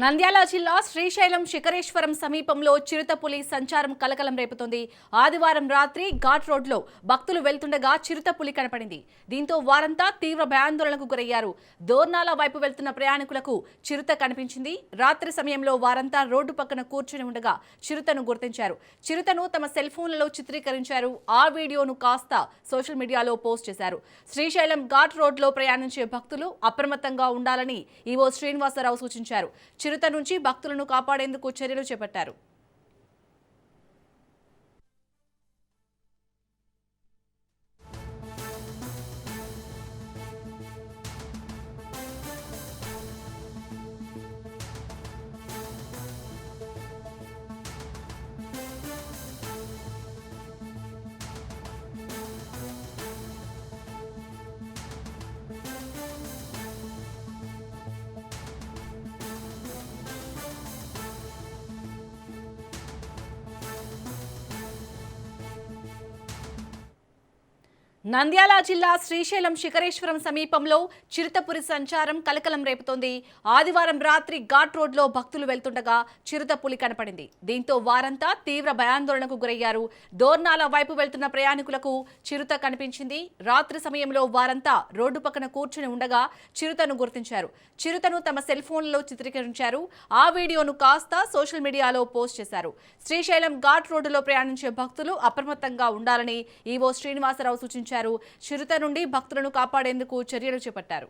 నంద్యాల జిల్లా శ్రీశైలం శిఖరేశ్వరం సమీపంలో చిరుతపులి సంచారం కలకలం రేపుతోంది. ఆదివారం రాత్రి ఘాట్ రోడ్లో భక్తులు వెళ్తుండగా చిరుతపులి కనపడింది. దీంతో వారంతా తీవ్ర భయాందోళనకు గురయ్యారు. దోర్నాల వైపు వెళ్తున్న ప్రయాణికులకు చిరుత కనిపించింది. రాత్రి సమయంలో వారంతా రోడ్డు పక్కన కూర్చుని ఉండగా చిరుతను గుర్తించారు. చిరుతను తమ సెల్ ఫోన్లలో చిత్రీకరించారు. ఆ వీడియోను కాస్త సోషల్ మీడియాలో పోస్ట్ చేశారు. శ్రీశైలం ఘాట్ రోడ్లో ప్రయాణించే భక్తులు అప్రమత్తంగా ఉండాలని ఈవో శ్రీనివాసరావు సూచించారు. చిరుత నుంచి భక్తులను కాపాడేందుకు చర్యలు చేపట్టారు. నంద్యాల జిల్లా శ్రీశైలం శిఖరేశ్వరం సమీపంలో చిరుతపులి సంచారం కలకలం రేపుతోంది. ఆదివారం రాత్రి ఘాట్ రోడ్లో భక్తులు వెళ్తుండగా చిరుతపులి కనపడింది. దీంతో వారంతా తీవ్ర భయాందోళనకు గురయ్యారు. దోర్నాల వైపు వెళ్తున్న ప్రయాణికులకు చిరుత కనిపించింది. రాత్రి సమయంలో వారంతా రోడ్డు పక్కన కూర్చుని ఉండగా చిరుతను గుర్తించారు. చిరుతను తమ సెల్ ఫోన్లలో చిత్రీకరించారు. ఆ వీడియోను కాస్త సోషల్ మీడియాలో పోస్ట్ చేశారు. శ్రీశైలం ఘాట్ రోడ్డులో ప్రయాణించే భక్తులు అప్రమత్తంగా ఉండాలని ఈవో శ్రీనివాసరావు సూచించారు. చిరుత నుండి భక్తులను కాపాడేందుకు చర్యలు చేపట్టారు.